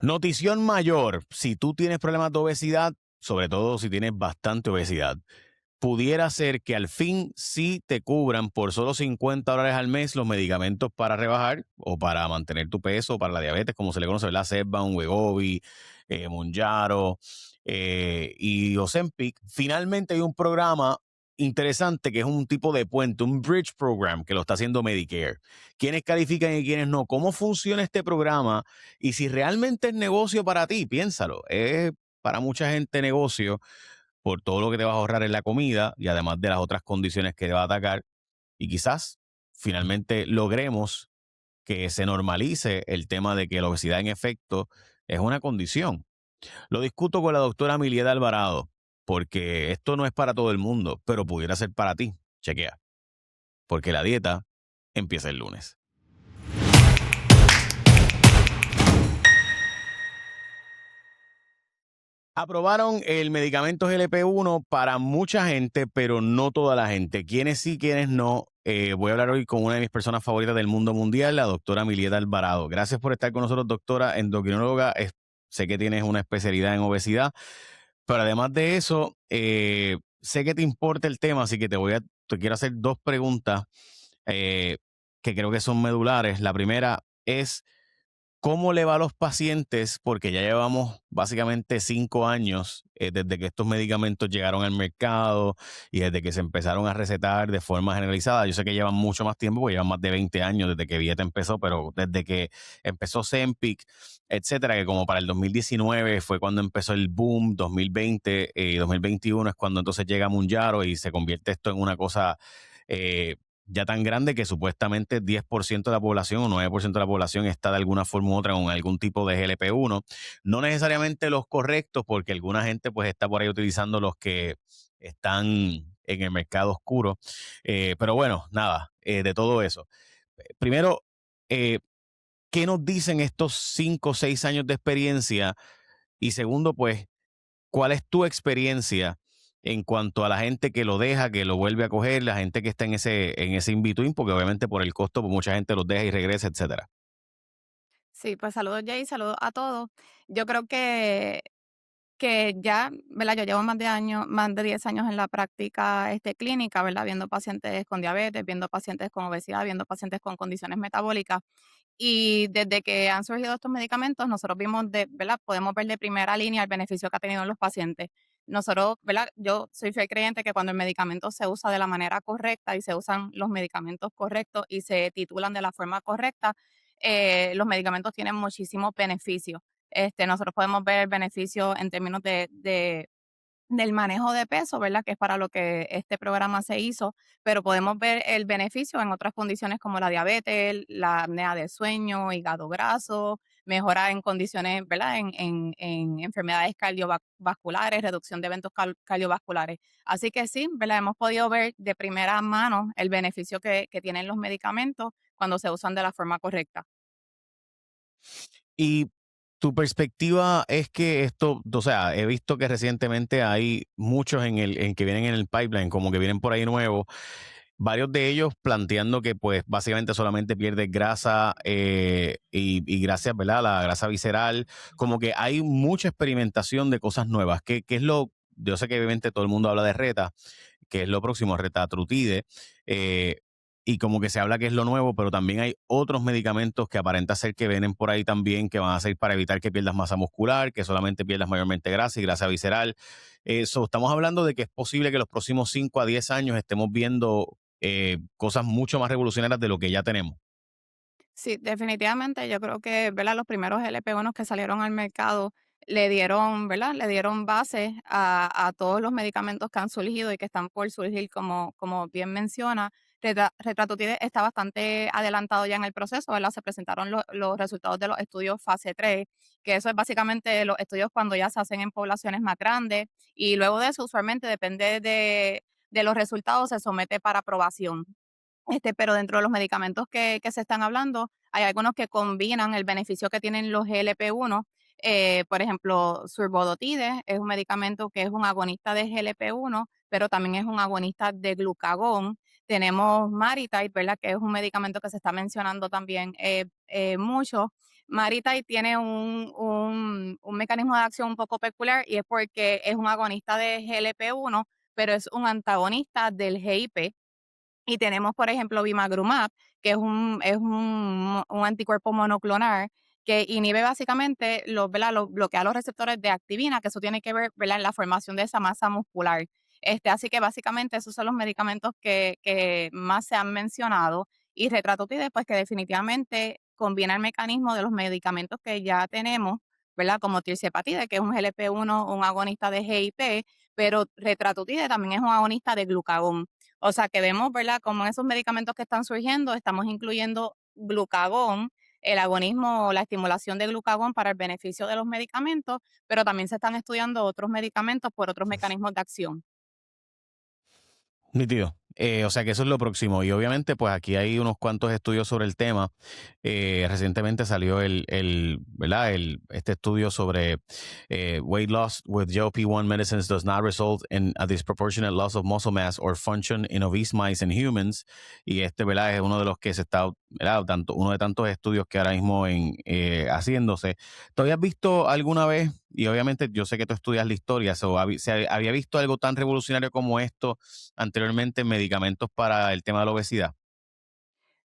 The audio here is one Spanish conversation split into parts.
Notición mayor, si tú tienes problemas de obesidad, sobre todo si tienes bastante obesidad, pudiera ser que al fin sí te cubran por solo $50 al mes los medicamentos para rebajar o para mantener tu peso, para la diabetes, como se le conoce, la Zepbound, Wegovy, Mounjaro y Ozempic. Finalmente hay un programa interesante que es un tipo de puente, un bridge program que lo está haciendo Medicare. ¿Quiénes califican y quiénes no? ¿Cómo funciona este programa? Y si realmente es negocio para ti, piénsalo. Es para mucha gente negocio por todo lo que te vas a ahorrar en la comida y además de las otras condiciones que te va a atacar. Y quizás finalmente logremos que se normalice el tema de que la obesidad en efecto es una condición. Lo discuto con la doctora Milieda Alvarado, porque esto no es para todo el mundo, pero pudiera ser para ti. Chequea, porque la dieta empieza el lunes. Aprobaron el medicamento GLP-1 para mucha gente, pero no toda la gente. Quienes sí, quienes no. Voy a hablar hoy con una de mis personas favoritas del mundo mundial, la doctora Milieta Alvarado. Gracias por estar con nosotros, doctora endocrinóloga. Sé que tienes una especialidad en obesidad, pero además de eso, sé que te importa el tema, así que te quiero hacer dos preguntas eh, que creo que son medulares. La primera es, ¿cómo le va a los pacientes? Porque ya llevamos básicamente 5 años desde que estos medicamentos llegaron al mercado y desde que se empezaron a recetar de forma generalizada. Yo sé que llevan mucho más tiempo, porque llevan más de 20 años desde que Vieta empezó, pero desde que empezó Zempic, etcétera, que como para el 2019 fue cuando empezó el boom, 2020 y 2021 es cuando entonces llega Mounjaro y se convierte esto en una cosa eh, ya tan grande que supuestamente 10% de la población o 9% de la población está de alguna forma u otra con algún tipo de GLP-1. No necesariamente los correctos, porque alguna gente pues está por ahí utilizando los que están en el mercado oscuro. Pero bueno, nada, de todo eso. Primero, eh, ¿qué nos dicen estos 5 o 6 años de experiencia? Y segundo, pues, ¿cuál es tu experiencia en cuanto a la gente que lo deja, que lo vuelve a coger, la gente que está en ese in-between? Porque obviamente por el costo, pues mucha gente los deja y regresa, etcétera. Sí, pues saludos Jay, saludos a todos. Yo creo que ya, ¿verdad? Yo llevo más de 10 años en la práctica clínica, ¿verdad? Viendo pacientes con diabetes, viendo pacientes con obesidad, viendo pacientes con condiciones metabólicas. Y desde que han surgido estos medicamentos, nosotros vimos ¿verdad? Podemos ver de primera línea el beneficio que ha tenido en los pacientes. Nosotros, ¿verdad? Yo soy fiel creyente que cuando el medicamento se usa de la manera correcta y se usan los medicamentos correctos y se titulan de la forma correcta, los medicamentos tienen muchísimos beneficios. Nosotros podemos ver beneficios en términos del manejo de peso, ¿verdad? Que es para lo que este programa se hizo, pero podemos ver el beneficio en otras condiciones como la diabetes, la apnea del sueño, hígado graso, mejora en condiciones, ¿verdad? En enfermedades cardiovasculares, reducción de eventos cardiovasculares. Así que sí, ¿verdad? Hemos podido ver de primera mano el beneficio que tienen los medicamentos cuando se usan de la forma correcta. Y tu perspectiva es que esto, o sea, he visto que recientemente hay muchos en que vienen en el pipeline, como que vienen por ahí nuevos, varios de ellos planteando que pues básicamente solamente pierdes grasa y gracias, ¿verdad? La grasa visceral, como que hay mucha experimentación de cosas nuevas. ¿Qué es lo? Yo sé que obviamente todo el mundo habla de Reta, que es lo próximo, Retatrutide, eh, y como que se habla que es lo nuevo, pero también hay otros medicamentos que aparenta ser que vienen por ahí también, que van a ser para evitar que pierdas masa muscular, que solamente pierdas mayormente grasa y grasa visceral. Estamos hablando de que es posible que los próximos 5 a 10 años estemos viendo cosas mucho más revolucionarias de lo que ya tenemos. Sí, definitivamente yo creo que, ¿verdad? Los primeros LP1 que salieron al mercado le dieron, ¿verdad? Le dieron base a todos los medicamentos que han surgido y que están por surgir, como bien menciona. Retratutide está bastante adelantado ya en el proceso, ¿verdad? Se presentaron los resultados de los estudios fase 3, que eso es básicamente los estudios cuando ya se hacen en poblaciones más grandes y luego de eso usualmente depende de los resultados, se somete para aprobación. Pero dentro de los medicamentos que se están hablando, hay algunos que combinan el beneficio que tienen los GLP-1. Por ejemplo, Surbodotide es un medicamento que es un agonista de GLP-1, pero también es un agonista de glucagón. Tenemos Maritide, ¿verdad? Que es un medicamento que se está mencionando también mucho. Maritide tiene un mecanismo de acción un poco peculiar y es porque es un agonista de GLP-1, pero es un antagonista del GIP. Y tenemos, por ejemplo, bimagrumab, que es un anticuerpo monoclonal que inhibe básicamente, ¿verdad? Bloquea los receptores de activina, que eso tiene que ver, ¿verdad? En la formación de esa masa muscular. Así que básicamente esos son los medicamentos que más se han mencionado. Y retratotide, pues que definitivamente combina el mecanismo de los medicamentos que ya tenemos, ¿verdad? Como tirzepatide, que es un GLP-1, un agonista de GIP, pero retratotide también es un agonista de glucagón. O sea, que vemos, ¿verdad?, como en esos medicamentos que están surgiendo, estamos incluyendo glucagón, el agonismo, la estimulación de glucagón para el beneficio de los medicamentos, pero también se están estudiando otros medicamentos por otros mecanismos de acción. Nítido. O sea que eso es lo próximo. Y obviamente, pues aquí hay unos cuantos estudios sobre el tema. Recientemente salió ¿verdad? Este estudio sobre weight loss with GLP-1 medicines does not result in a disproportionate loss of muscle mass or function in obese mice and humans. Y ¿verdad? Es uno de los que se está, ¿verdad? Uno de tantos estudios que ahora mismo haciéndose. ¿Tú habías visto alguna vez? Y obviamente yo sé que tú estudias la historia, ¿se había visto algo tan revolucionario como esto anteriormente en medicamentos para el tema de la obesidad?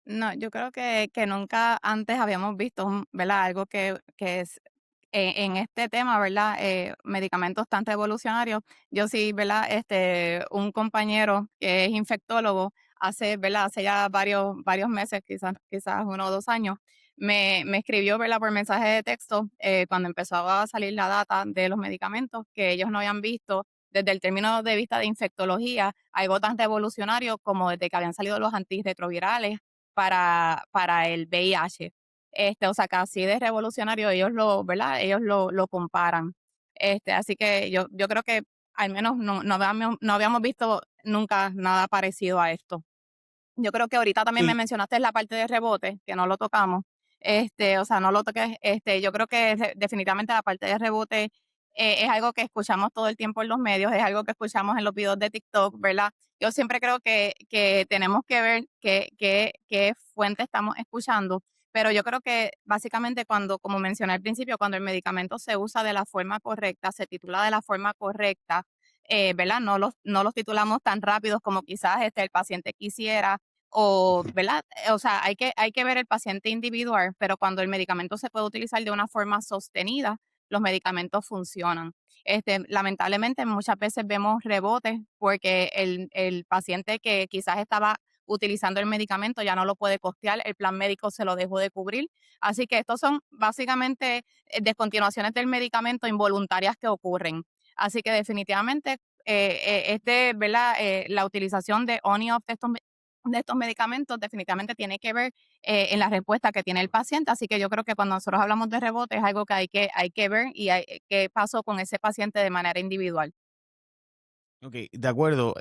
No, yo creo que nunca antes habíamos visto, ¿verdad? Algo que es en este tema, ¿verdad? Medicamentos tan revolucionarios. Yo sí, ¿verdad? Un compañero que es infectólogo, ¿verdad? Hace ya varios meses, quizás 1 o 2 años, me escribió, ¿verdad? Por mensaje de texto, cuando empezó a salir la data de los medicamentos que ellos no habían visto desde el término de vista de infectología, algo tan revolucionario como desde que habían salido los antirretrovirales para el VIH. O sea, que así de revolucionario ellos ¿verdad? Ellos lo comparan. Así que yo creo que al menos no habíamos visto nunca nada parecido a esto. Yo creo que ahorita también me Y, mencionaste la parte de rebote, que no lo tocamos. O sea, no lo toqué. Yo creo que definitivamente la parte de rebote es algo que escuchamos todo el tiempo en los medios, es algo que escuchamos en los videos de TikTok, ¿verdad? Yo siempre creo que tenemos que ver qué fuente estamos escuchando, pero yo creo que básicamente cuando, como mencioné al principio, cuando el medicamento se usa de la forma correcta, se titula de la forma correcta, ¿verdad? No los titulamos tan rápidos como quizás el paciente quisiera o, ¿verdad? O sea, hay que ver el paciente individual, pero cuando el medicamento se puede utilizar de una forma sostenida, los medicamentos funcionan. Lamentablemente, muchas veces vemos rebotes porque el paciente que quizás estaba utilizando el medicamento ya no lo puede costear, el plan médico se lo dejó de cubrir. Así que estos son básicamente descontinuaciones del medicamento involuntarias que ocurren. Así que definitivamente, ¿verdad? La utilización de on y off de estos medicamentos definitivamente tiene que ver en la respuesta que tiene el paciente. Así que yo creo que cuando nosotros hablamos de rebote es algo que hay que ver y qué pasó con ese paciente de manera individual. ok, de acuerdo,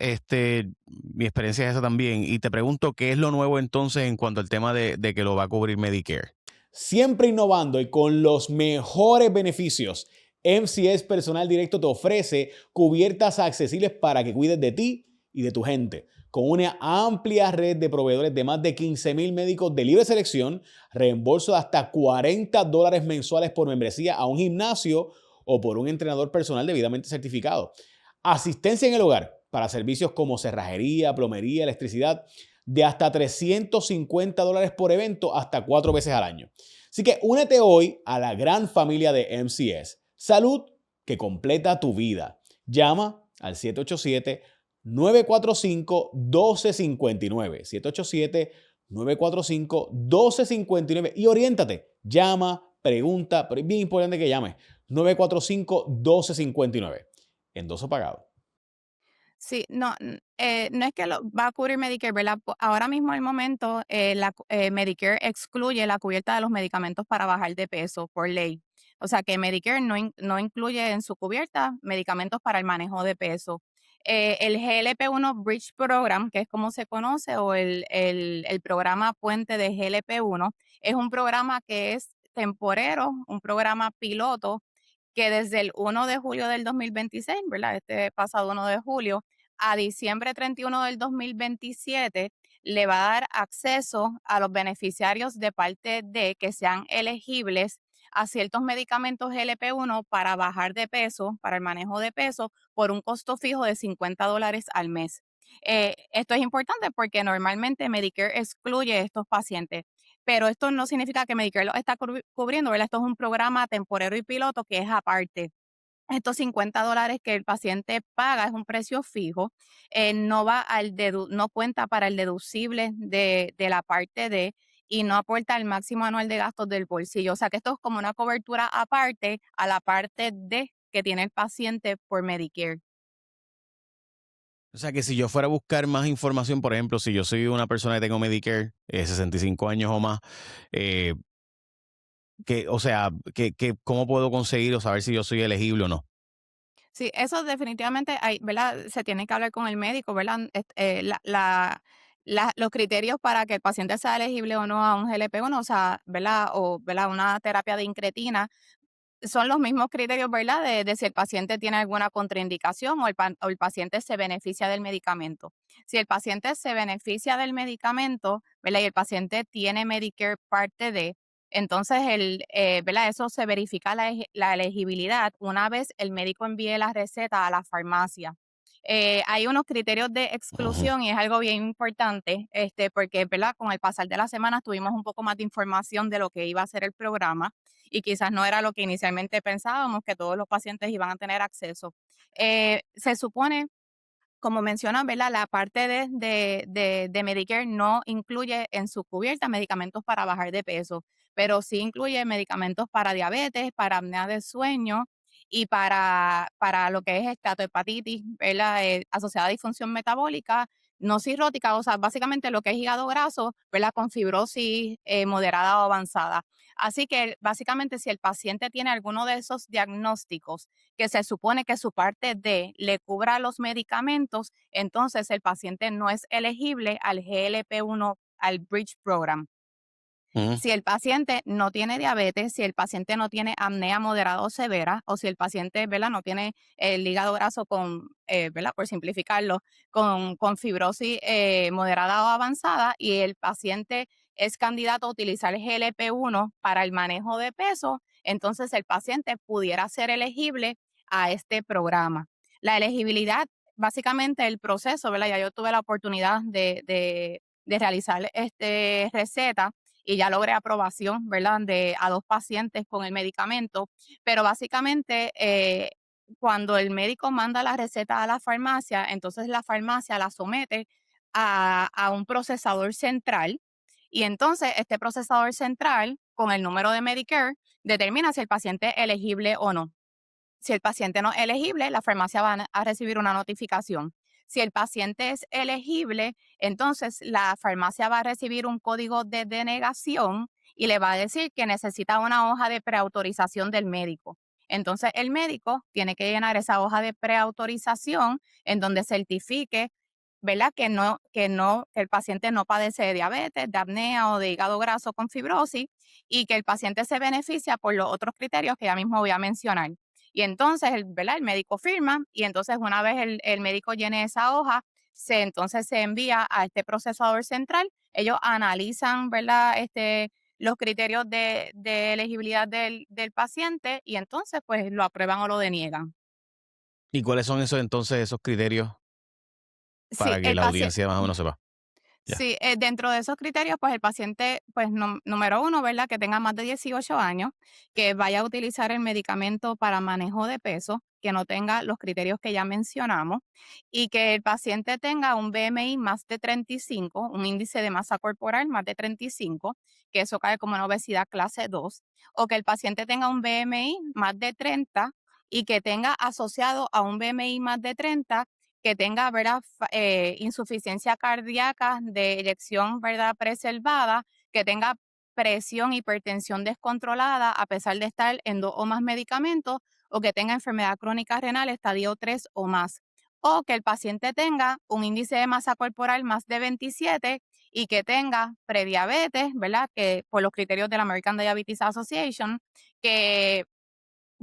mi experiencia es esa también. Y te pregunto, ¿qué es lo nuevo entonces en cuanto al tema de que lo va a cubrir Medicare? Siempre innovando y con los mejores beneficios, MCS Personal Directo te ofrece cubiertas accesibles para que cuides de ti y de tu gente. Con una amplia red de proveedores de más de 15,000 médicos de libre selección, reembolso de hasta $40 mensuales por membresía a un gimnasio o por un entrenador personal debidamente certificado. Asistencia en el hogar para servicios como cerrajería, plomería, electricidad, de hasta $350 por evento hasta 4 veces al año. Así que únete hoy a la gran familia de MCS. Salud que completa tu vida. Llama al 787-945-1259. 787-945-1259 y oriéntate. Llama, pregunta, pero es bien importante que llames. 945-1259. Endoso pagado. Sí, no, no es que lo va a cubrir Medicare, ¿verdad? Ahora mismo, al momento, Medicare excluye la cubierta de los medicamentos para bajar de peso por ley. O sea que Medicare no incluye en su cubierta medicamentos para el manejo de peso. El GLP-1 Bridge Program, que es como se conoce, o el programa puente de GLP-1, es un programa que es temporero, un programa piloto que desde el 1 de julio del 2026, ¿verdad? Este pasado 1 de julio, a diciembre 31 del 2027 le va a dar acceso a los beneficiarios de parte D que sean elegibles a ciertos medicamentos LP1 para bajar de peso, para el manejo de peso, por un costo fijo de $50 al mes. Esto es importante porque normalmente Medicare excluye a estos pacientes, pero esto no significa que Medicare lo está cubriendo, ¿verdad? Esto es un programa temporero y piloto que es aparte. Estos $50 que el paciente paga es un precio fijo, no va no cuenta para el deducible de la parte D y no aporta el máximo anual de gastos del bolsillo. O sea que esto es como una cobertura aparte a la parte D que tiene el paciente por Medicare. O sea que si yo fuera a buscar más información, por ejemplo, si yo soy una persona que tengo Medicare, 65 años o más, eh, o sea, ¿cómo puedo conseguir o saber si yo soy elegible o no? Sí, eso definitivamente hay, ¿verdad? Se tiene que hablar con el médico, ¿verdad? Los criterios para que el paciente sea elegible o no a un GLP-1, o sea, ¿verdad? O, ¿verdad? Una terapia de incretina, son los mismos criterios, ¿verdad? De si el paciente tiene alguna contraindicación o el paciente se beneficia del medicamento. Si el paciente se beneficia del medicamento, ¿verdad? Y el paciente tiene Medicare Parte D, entonces ¿verdad? Eso se verifica la elegibilidad una vez el médico envíe la receta a la farmacia. Hay unos criterios de Ujú. exclusión y es algo bien importante, porque, ¿verdad? Con el pasar de las semanas tuvimos un poco más de información de lo que iba a ser el programa y quizás no era lo que inicialmente pensábamos, que todos los pacientes iban a tener acceso. Se supone, como mencionan, ¿verdad? La parte de Medicare no incluye en su cubierta medicamentos para bajar de peso, pero sí incluye medicamentos para diabetes, para apnea del sueño y para lo que es esteatohepatitis, ¿verdad? Asociada a disfunción metabólica no cirrótica, o sea, básicamente lo que es hígado graso, ¿verdad? Con fibrosis moderada o avanzada. Así que básicamente si el paciente tiene alguno de esos diagnósticos que se supone que su parte D le cubra los medicamentos, entonces el paciente no es elegible al GLP-1, al Bridge Program. Ujú. Si el paciente no tiene diabetes, si el paciente no tiene apnea moderada o severa, o si el paciente, ¿verdad? No tiene el hígado graso con, ¿verdad? Por simplificarlo, con fibrosis moderada o avanzada y el paciente es candidato a utilizar GLP-1 para el manejo de peso, entonces el paciente pudiera ser elegible a este programa. La elegibilidad, básicamente el proceso, ¿verdad? Ya yo tuve la oportunidad de realizar este receta y ya logré aprobación, ¿verdad? A 2 pacientes con el medicamento, pero básicamente, cuando el médico manda la receta a la farmacia, entonces la farmacia la somete a un procesador central, y entonces este procesador central, con el número de Medicare, determina si el paciente es elegible o no. Si el paciente no es elegible, la farmacia va a recibir una notificación. Si el paciente es elegible, entonces la farmacia va a recibir un código de denegación y le va a decir que necesita una hoja de preautorización del médico. Entonces el médico tiene que llenar esa hoja de preautorización en donde certifique, ¿verdad? Que el paciente no padece de diabetes, de apnea o de hígado graso con fibrosis y que el paciente se beneficia por los otros criterios que ya mismo voy a mencionar. Y entonces, ¿verdad? El médico firma y entonces una vez el médico llene esa hoja, entonces se envía a este procesador central. Ellos analizan, ¿verdad? Los criterios de elegibilidad del paciente y entonces pues lo aprueban o lo deniegan. ¿Y cuáles son esos entonces esos criterios Sí, para que el la paciente. audiencia más o menos sepa? Ya. Sí, dentro de esos criterios, pues el paciente, pues número uno, ¿verdad? Que tenga más de 18 años, que vaya a utilizar el medicamento para manejo de peso, que no tenga los criterios que ya mencionamos, y que el paciente tenga un BMI más de 35, un índice de masa corporal más de 35, que eso cae como una obesidad clase 2, o que el paciente tenga un BMI más de 30 y que tenga asociado a un BMI más de 30 que tenga, ¿verdad? Insuficiencia cardíaca de eyección, ¿verdad? Preservada, que tenga presión, hipertensión descontrolada a pesar de estar en 2 o más medicamentos, o que tenga enfermedad crónica renal estadio 3 o más. O que el paciente tenga un índice de masa corporal más de 27 y que tenga prediabetes, ¿verdad? Que por los criterios de la American Diabetes Association, que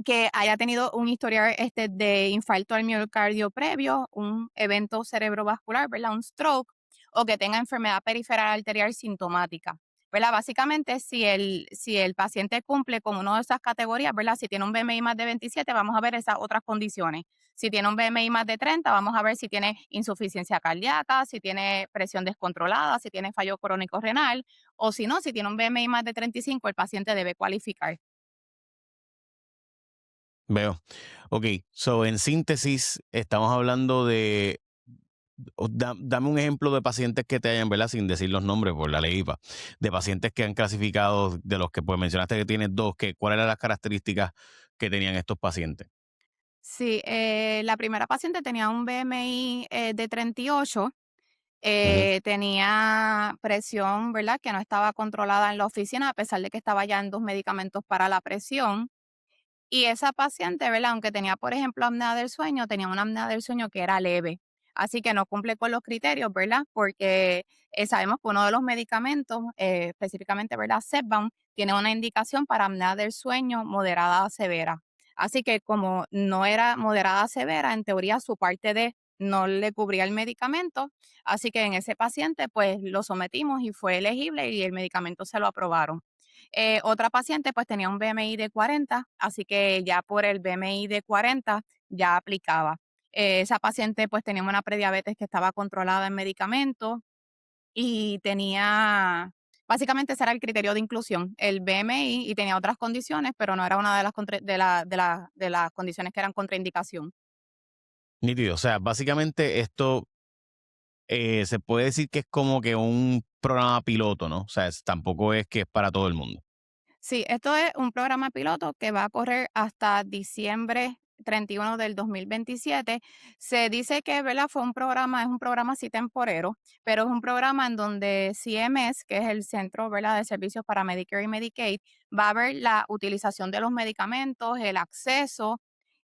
que haya tenido un historial de infarto al miocardio previo, un evento cerebrovascular, ¿verdad? Un stroke, o que tenga enfermedad periferal arterial sintomática. ¿Verdad? Básicamente, si el paciente cumple con una de esas categorías, ¿verdad? Si tiene un BMI más de 27, vamos a ver esas otras condiciones. Si tiene un BMI más de 30, vamos a ver si tiene insuficiencia cardíaca, si tiene presión descontrolada, si tiene fallo crónico renal, o si no, si tiene un BMI más de 35, el paciente debe cualificar. Veo. Ok, so en síntesis, estamos hablando de, dame un ejemplo de pacientes que te hayan, ¿verdad? Sin decir los nombres por la ley IPA, de pacientes que han clasificado, de los que pues mencionaste que tienes dos, que, ¿cuáles eran las características que tenían estos pacientes? Sí, la primera paciente tenía un BMI de 38, Ujú. tenía presión, ¿verdad? Que no estaba controlada en la oficina, a pesar de que estaba ya en 2 medicamentos para la presión. Y esa paciente, ¿verdad? Aunque tenía, por ejemplo, apnea del sueño, tenía una apnea del sueño que era leve. Así que no cumple con los criterios, ¿verdad? Porque sabemos que uno de los medicamentos, específicamente, ¿verdad? Zepbound, tiene una indicación para apnea del sueño moderada a severa. Así que como no era moderada a severa, en teoría su parte D no le cubría el medicamento. Así que en ese paciente, pues lo sometimos y fue elegible y el medicamento se lo aprobaron. Otra paciente pues tenía un BMI de 40, así que ya por el BMI de 40 ya aplicaba. Esa paciente pues tenía una prediabetes que estaba controlada en medicamentos y tenía, básicamente ese era el criterio de inclusión, el BMI, y tenía otras condiciones, pero no era una de las, de las condiciones que eran contraindicación. Nítido. O sea, básicamente esto se puede decir que es como que un programa piloto, ¿no? O sea, tampoco es que es para todo el mundo. Sí, esto es un programa piloto que va a correr hasta diciembre 31 del 2027. Se dice que, ¿verdad? Es un programa así temporero, pero es un programa en donde CMS, que es el Centro, ¿verdad? De Servicios para Medicare y Medicaid, va a ver la utilización de los medicamentos, el acceso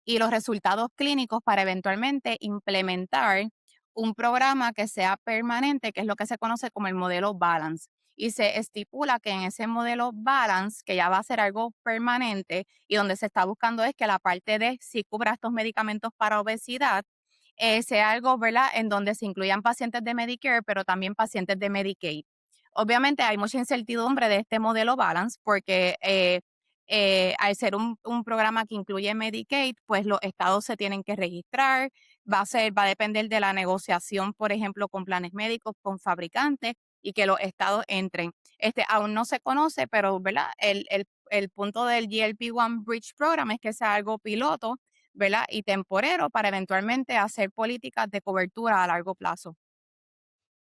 y los resultados clínicos para eventualmente implementar un programa que sea permanente, que es lo que se conoce como el modelo Balance. Y se estipula que en ese modelo Balance, que ya va a ser algo permanente y donde se está buscando es que la parte de si cubra estos medicamentos para obesidad, sea algo, ¿verdad?, en donde se incluyan pacientes de Medicare, pero también pacientes de Medicaid. Obviamente hay mucha incertidumbre de este modelo Balance porque al ser un programa que incluye Medicaid, pues los estados se tienen que registrar, va a depender de la negociación, por ejemplo, con planes médicos, con fabricantes y que los estados entren. Aún no se conoce, pero ¿verdad? El punto del GLP-1 Bridge Program es que sea algo piloto, ¿verdad? Y temporero para eventualmente hacer políticas de cobertura a largo plazo.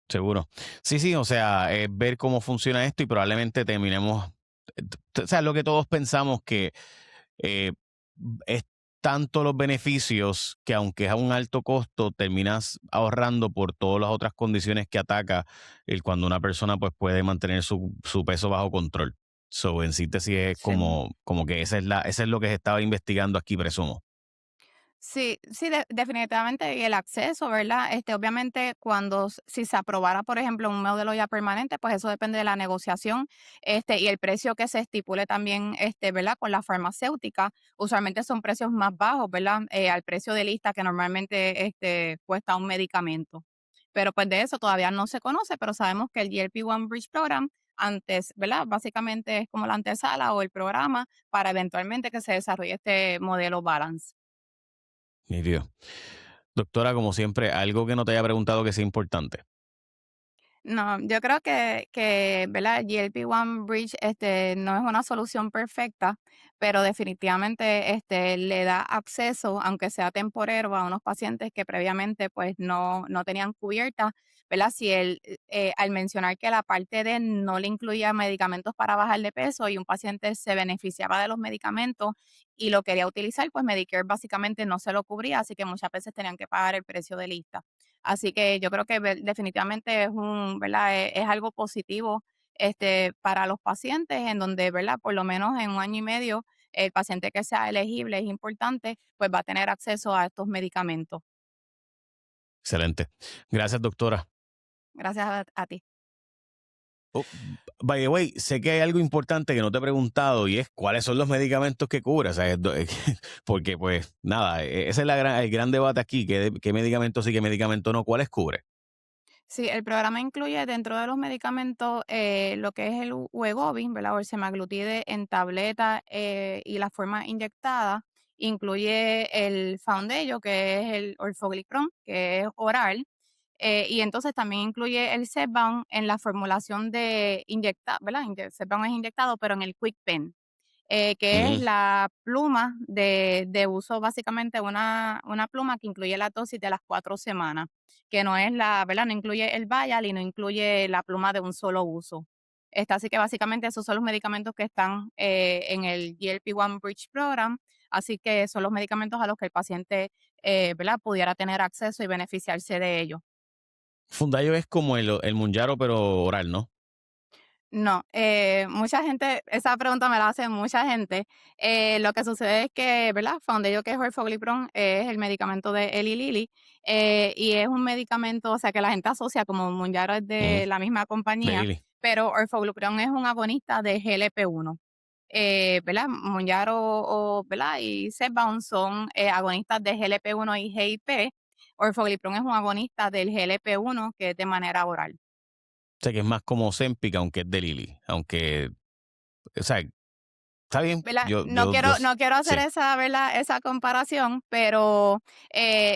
Seguro. Sí, sí, o sea, ver cómo funciona esto y probablemente terminemos, o sea, lo que todos pensamos que eh, es tanto los beneficios que aunque es a un alto costo, terminas ahorrando por todas las otras condiciones que ataca el cuando una persona pues puede mantener su peso bajo control. So, en síntesis es Sí. como que esa es lo que se estaba investigando aquí, presumo. Sí, sí, definitivamente, y el acceso, ¿verdad? Obviamente, si se aprobara, por ejemplo, un modelo ya permanente, pues eso depende de la negociación, y el precio que se estipule también, ¿verdad? Con la farmacéutica, usualmente son precios más bajos, ¿verdad? Al precio de lista que normalmente, cuesta un medicamento. Pero pues de eso todavía no se conoce, pero sabemos que el GLP-1 Bridge Program antes, ¿verdad? Básicamente es como la antesala o el programa para eventualmente que se desarrolle este modelo Balance. Nítido. Doctora, como siempre, algo que no te haya preguntado que sea importante. No, yo creo que, ¿verdad? GLP-1 Bridge, no es una solución perfecta, pero definitivamente, le da acceso, aunque sea temporero, a unos pacientes que previamente, pues, no tenían cubierta, ¿verdad? Si al mencionar que la parte D no le incluía medicamentos para bajar de peso y un paciente se beneficiaba de los medicamentos y lo quería utilizar, pues Medicare básicamente no se lo cubría, así que muchas veces tenían que pagar el precio de lista. Así que yo creo que definitivamente ¿verdad? Es algo positivo, para los pacientes en donde, ¿verdad? Por lo menos en un año y medio, el paciente que sea elegible es importante, pues va a tener acceso a estos medicamentos. Excelente. Gracias, doctora. Gracias a ti. Oh, by the way, sé que hay algo importante que no te he preguntado y es cuáles son los medicamentos que cubre. O sea, porque pues nada, ese es el gran debate aquí, qué medicamentos sí, qué medicamentos no, cuáles cubre. Sí, el programa incluye dentro de los medicamentos lo que es el Wegovy, ¿verdad? O el semaglutide en tableta y la forma inyectada. Incluye el Foundayo, que es el orforglipron, que es oral. Y entonces también incluye el Zepbound en la formulación de inyectar, ¿verdad? Zepbound es inyectado, pero en el Quick Pen, que es Mm, la pluma de uso, básicamente una pluma que incluye la dosis de las 4 semanas, que no es la, ¿verdad? No incluye el vial y no incluye la pluma de un solo uso. Así que básicamente esos son los medicamentos que están en el GLP-1 Bridge Program, así que son los medicamentos a los que el paciente, ¿verdad? Pudiera tener acceso y beneficiarse de ellos. Fundayo es como el Mounjaro, pero oral, ¿no? No, mucha gente, esa pregunta me la hace mucha gente. Lo que sucede es que, ¿verdad? Foundayo, que es orforglipron, es el medicamento de Eli Lilly, y es un medicamento, o sea, que la gente asocia como Mounjaro es Mm, de la misma de compañía, Lilly. pero orforglipron es un agonista de GLP-1. ¿Verdad? Mounjaro ¿verdad? Y Zepbound son agonistas de GLP-1 y GIP. Orforglipron es un agonista del GLP-1 que es de manera oral. O sea, que es más como Ozempic, aunque es de Lilly. Aunque, o sea, está bien. ¿Verdad? Yo, No quiero hacer sí. esa, ¿verdad? Esa comparación, pero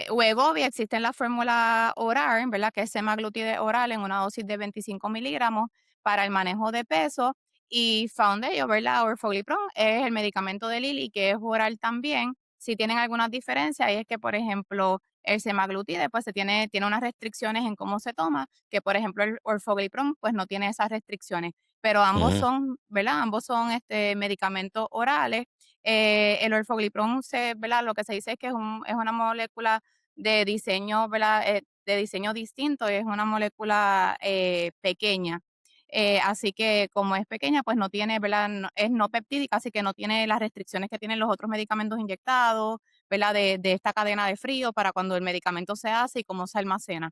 Wegovy existe en la fórmula oral, ¿verdad? Que es semaglutide oral en una dosis de 25 miligramos para el manejo de peso. Y Foundayo, ¿verdad? Orforglipron es el medicamento de Lilly que es oral también. Si tienen algunas diferencias, y es que, por ejemplo, el semaglutide, pues tiene unas restricciones en cómo se toma, que por ejemplo el orforglipron, pues no tiene esas restricciones, pero ambos Ujú, son, ¿verdad? Ambos son medicamentos orales. El orforglipron, ¿verdad? Lo que se dice es que es una molécula de diseño, ¿verdad? De diseño distinto, es una molécula pequeña. Así que como es pequeña, pues no tiene, ¿verdad? Es no peptídica, así que no tiene las restricciones que tienen los otros medicamentos inyectados, ¿verdad? De esta cadena de frío para cuando el medicamento se hace y cómo se almacena.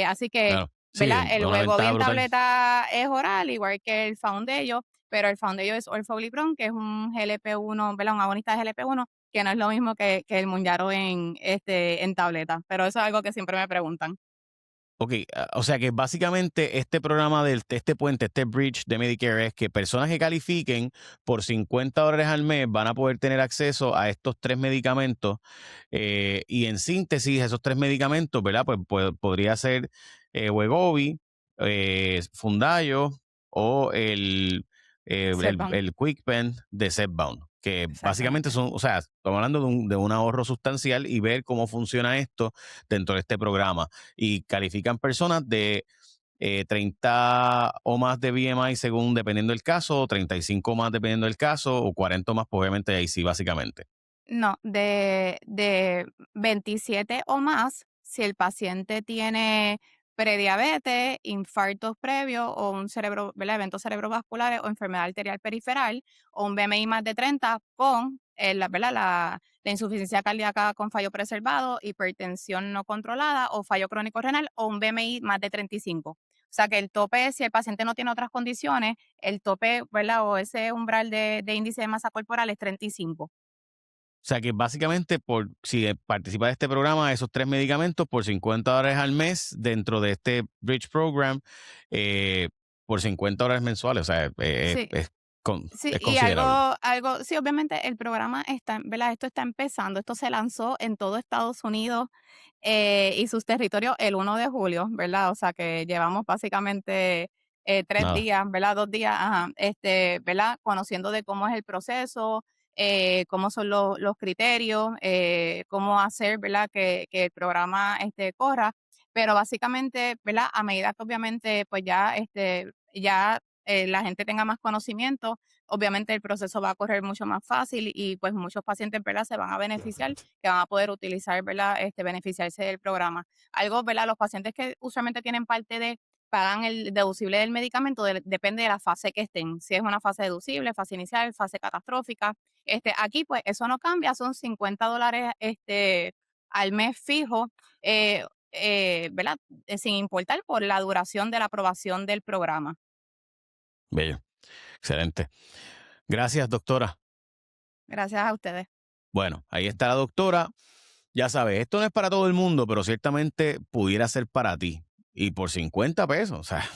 Así que, claro. Sí, ¿verdad? El una Wegovy ventaja en brutal. tableta es oral, igual que el Foundayo, pero el Foundayo es orforglipron, que es un GLP-1, ¿verdad? Un agonista de GLP-1, que no es lo mismo que el Mounjaro en tableta, pero eso es algo que siempre me preguntan. Ok, o sea que básicamente este programa este puente, este bridge de Medicare es que personas que califiquen por $50 al mes van a poder tener acceso a estos tres medicamentos y en síntesis esos tres medicamentos, ¿verdad? Pues, podría ser Wegovy, Fundayo o Sepan, el QuickPen de Zepbound, que básicamente exactamente. son, o sea, estamos hablando de un ahorro sustancial y ver cómo funciona esto dentro de este programa y califican personas de 30 o más de BMI según dependiendo del caso, o 35 o más dependiendo del caso, o 40 o más, pues obviamente ahí sí, básicamente. No, de 27 o más, si el paciente tiene prediabetes, infartos previos o un cerebro, ¿verdad? Eventos cerebrovasculares o enfermedad arterial periferal o un BMI más de 30 con ¿verdad? La insuficiencia cardíaca con fallo preservado, hipertensión no controlada o fallo crónico renal o un BMI más de 35. O sea que el tope, si el paciente no tiene otras condiciones, el tope, ¿verdad? O ese umbral de índice de masa corporal es 35. O sea que básicamente si participa de este programa, esos tres medicamentos por $50 al mes dentro de este Bridge Program, eh, por $50 mensuales, o sea, Sí, sí, es y considerable. sí, obviamente el programa está, ¿verdad? Esto está empezando, esto se lanzó en todo Estados Unidos y sus territorios el 1 de julio, ¿verdad? O sea que llevamos básicamente 3 Nada. días, ¿verdad? 2 días, ajá, ¿verdad? Conociendo de cómo es el proceso, cómo son los criterios, cómo hacer, ¿verdad? Que el programa corra, pero básicamente, ¿verdad? A medida que obviamente pues ya la gente tenga más conocimiento, obviamente el proceso va a correr mucho más fácil y pues muchos pacientes, ¿verdad? Se van a beneficiar, que van a poder utilizar, ¿verdad? Beneficiarse del programa. Algo, ¿verdad? Los pacientes que usualmente tienen parte de, pagan el deducible del medicamento, depende de la fase que estén. Si es una fase deducible, fase inicial, fase catastrófica. Aquí pues eso no cambia, son $50 al mes fijo, ¿verdad? Sin importar por la duración de la aprobación del programa. Bello. Excelente. Gracias, doctora. Gracias a ustedes. Bueno, ahí está la doctora. Ya sabes, esto no es para todo el mundo, pero ciertamente pudiera ser para ti. Y por 50 pesos, o sea,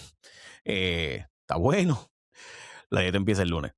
está bueno. La dieta empieza el lunes.